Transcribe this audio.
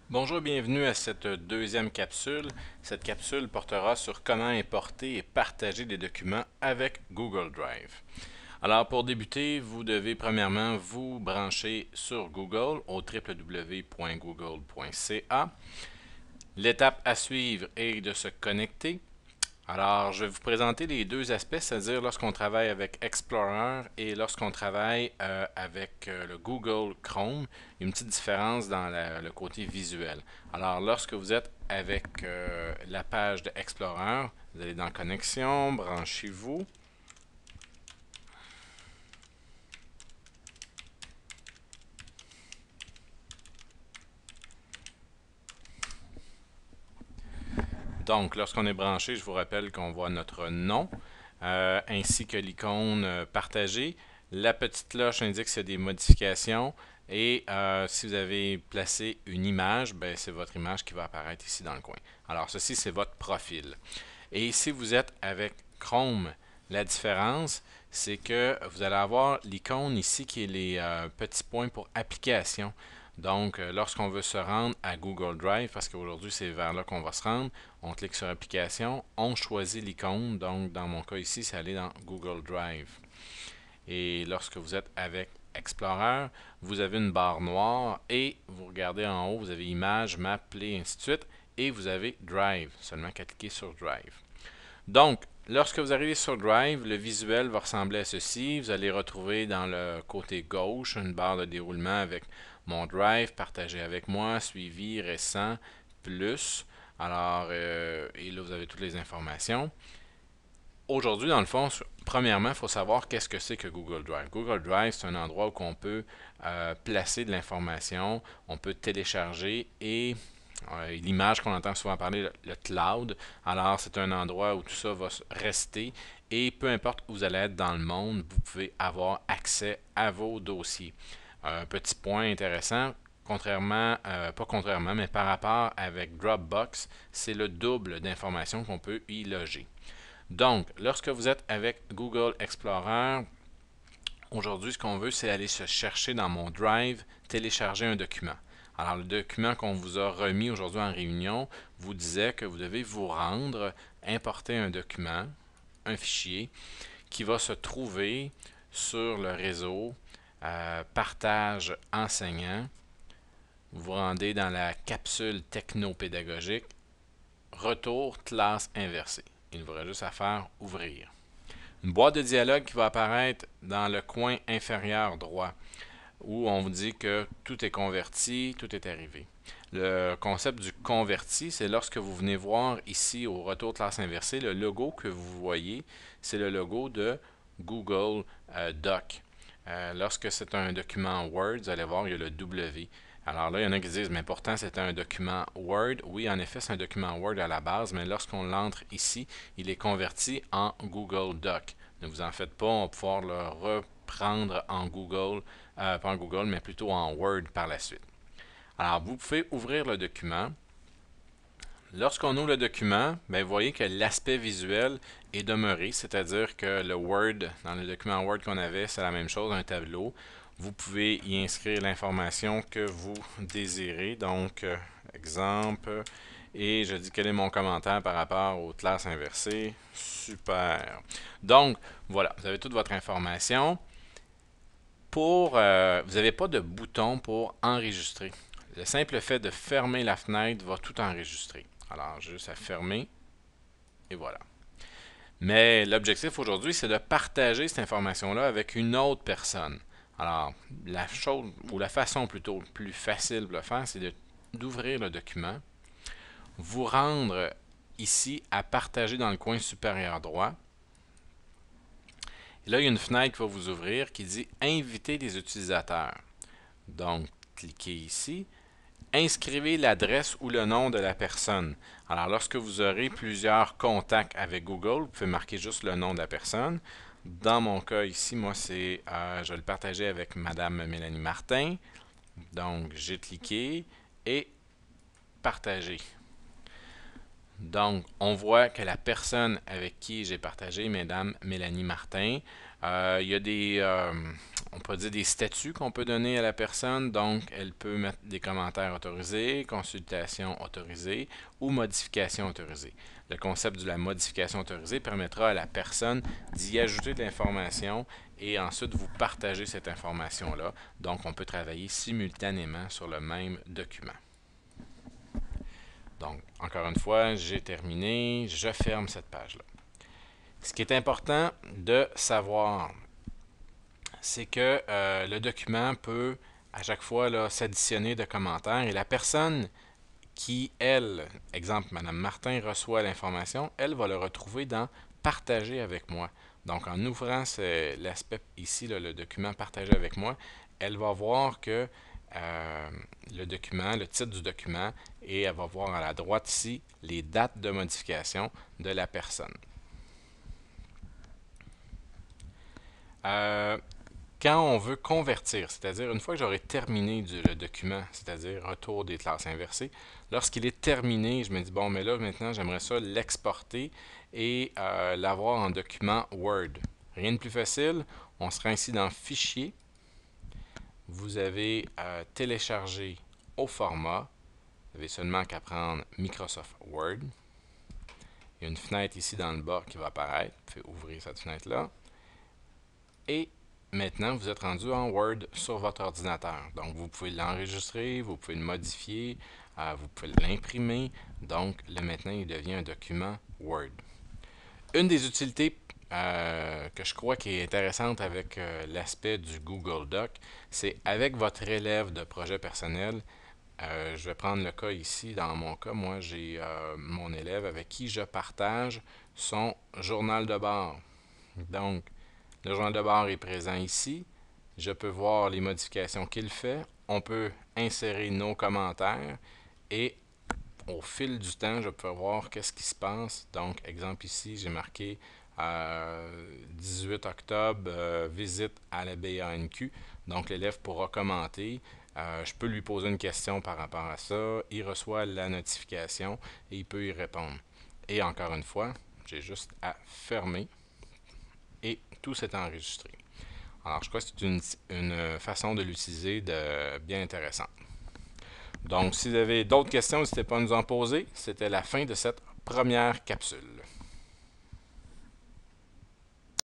Bonjour, bienvenue à cette deuxième capsule. Cette capsule portera sur comment importer et partager des documents avec Google Drive. Alors pour débuter, vous devez premièrement vous brancher sur Google au www.google.ca. L'étape à suivre est de se connecter. Alors, je vais vous présenter les deux aspects, c'est-à-dire lorsqu'on travaille avec Explorer et lorsqu'on travaille avec le Google Chrome, une petite différence dans le côté visuel. Alors, lorsque vous êtes avec la page de Explorer, vous allez dans Connexion, branchez-vous. Donc, lorsqu'on est branché, je vous rappelle qu'on voit notre nom ainsi que l'icône partagée. La petite cloche indique s'il y a des modifications et si vous avez placé une image, ben, c'est votre image qui va apparaître ici dans le coin. Alors, ceci, c'est votre profil. Et si vous êtes avec Chrome, la différence, c'est que vous allez avoir l'icône ici qui est les petits points pour application. Donc, lorsqu'on veut se rendre à Google Drive, parce qu'aujourd'hui c'est vers là qu'on va se rendre, on clique sur Application, on choisit l'icône. Donc, dans mon cas ici, c'est aller dans Google Drive. Et lorsque vous êtes avec Explorer, vous avez une barre noire et vous regardez en haut, vous avez Images, Map, Play, ainsi de suite. Et vous avez Drive, seulement qu'à cliquer sur Drive. Donc, lorsque vous arrivez sur Drive, le visuel va ressembler à ceci. Vous allez retrouver dans le côté gauche une barre de déroulement avec mon Drive, partagé avec moi, suivi, récent, plus. Alors, et là, vous avez toutes les informations. Aujourd'hui, dans le fond, premièrement, il faut savoir qu'est-ce que c'est que Google Drive. Google Drive, c'est un endroit où on peut placer de l'information, on peut télécharger et l'image qu'on entend souvent parler, le cloud. Alors, c'est un endroit où tout ça va rester et peu importe où vous allez être dans le monde, vous pouvez avoir accès à vos dossiers. Un petit point intéressant, pas contrairement, mais par rapport avec Dropbox, c'est le double d'informations qu'on peut y loger. Donc, lorsque vous êtes avec Google Explorer, aujourd'hui, ce qu'on veut, c'est aller se chercher dans mon Drive, télécharger un document. Alors, le document qu'on vous a remis aujourd'hui en réunion vous disait que vous devez vous rendre, importer un document, un fichier, qui va se trouver sur le réseau partage enseignant. Vous vous rendez dans la capsule technopédagogique, retour classe inversée. Il vous reste juste à faire ouvrir. Une boîte de dialogue qui va apparaître dans le coin inférieur droit où on vous dit que tout est converti, tout est arrivé. Le concept du converti, c'est lorsque vous venez voir ici au retour de classe inversée, le logo que vous voyez, c'est le logo de Google Doc. Lorsque c'est un document Word, vous allez voir, il y a le W. Alors là, il y en a qui disent, mais pourtant c'est un document Word. Oui, en effet, c'est un document Word à la base, mais lorsqu'on l'entre ici, il est converti en Google Doc. Ne vous en faites pas, on va pouvoir le reprendre en Google, pas en Google, mais plutôt en Word par la suite. Alors, vous pouvez ouvrir le document. Lorsqu'on ouvre le document, ben, vous voyez que l'aspect visuel est demeuré, c'est-à-dire que le Word, dans le document Word qu'on avait, c'est la même chose, un tableau. Vous pouvez y inscrire l'information que vous désirez. Donc, exemple, et je dis quel est mon commentaire par rapport aux classes inversées. Super. Donc, voilà, vous avez toute votre information. Vous n'avez pas de bouton pour enregistrer. Le simple fait de fermer la fenêtre va tout enregistrer. Alors, juste à fermer et voilà. Mais l'objectif aujourd'hui, c'est de partager cette information-là avec une autre personne. Alors, la chose, ou la façon plutôt plus facile de le faire, c'est d'ouvrir le document, vous rendre ici à partager dans le coin supérieur droit. Et là, il y a une fenêtre qui va vous ouvrir qui dit Inviter des utilisateurs. Donc, cliquez ici. Inscrivez l'adresse ou le nom de la personne. Alors, lorsque vous aurez plusieurs contacts avec Google, vous pouvez marquer juste le nom de la personne. Dans mon cas ici, moi, je vais le partager avec Madame Mélanie Martin. Donc, j'ai cliqué et partager. Donc, on voit que la personne avec qui j'ai partagé, Madame Mélanie Martin, il y a on peut dire des statuts qu'on peut donner à la personne. Donc, elle peut mettre des commentaires autorisés, consultation autorisée ou modification autorisée. Le concept de la modification autorisée permettra à la personne d'y ajouter de l'information et ensuite vous partager cette information-là. Donc, on peut travailler simultanément sur le même document. Donc, encore une fois, j'ai terminé. Je ferme cette page-là. Ce qui est important de savoir, c'est que le document peut à chaque fois s'additionner de commentaires et la personne qui, elle, exemple, Mme Martin reçoit l'information, elle va le retrouver dans Partager avec moi. Donc, en ouvrant l'aspect ici, le document Partager avec moi, elle va voir que le document, le titre du document, et elle va voir à la droite ici les dates de modification de la personne. Quand on veut convertir, c'est-à-dire une fois que j'aurai terminé le document, c'est-à-dire retour des classes inversées, lorsqu'il est terminé, je me dis, bon, mais là, maintenant, j'aimerais ça l'exporter et l'avoir en document Word. Rien de plus facile, on sera ici dans Fichier. Vous avez téléchargé au format. Vous avez seulement qu'à prendre Microsoft Word. Il y a une fenêtre ici dans le bas qui va apparaître. Faites ouvrir cette fenêtre-là. Et maintenant, vous êtes rendu en Word sur votre ordinateur. Donc, vous pouvez l'enregistrer, vous pouvez le modifier, vous pouvez l'imprimer. Donc, là, maintenant, il devient un document Word. Une des utilités que je crois qui est intéressante avec l'aspect du Google Doc, c'est avec votre élève de projet personnel. Je vais prendre le cas ici. Dans mon cas, moi, j'ai mon élève avec qui je partage son journal de bord. Donc, le journal de bord est présent ici. Je peux voir les modifications qu'il fait. On peut insérer nos commentaires et au fil du temps, je peux voir qu'est-ce qui se passe. Donc, exemple ici, j'ai marqué 18 octobre, visite à la BANQ. Donc, l'élève pourra commenter. Je peux lui poser une question par rapport à ça. Il reçoit la notification et il peut y répondre. Et encore une fois, j'ai juste à fermer et tout s'est enregistré. Alors, je crois que c'est une façon de l'utiliser de bien intéressante. Donc, si vous avez d'autres questions, n'hésitez pas à nous en poser. C'était la fin de cette première capsule.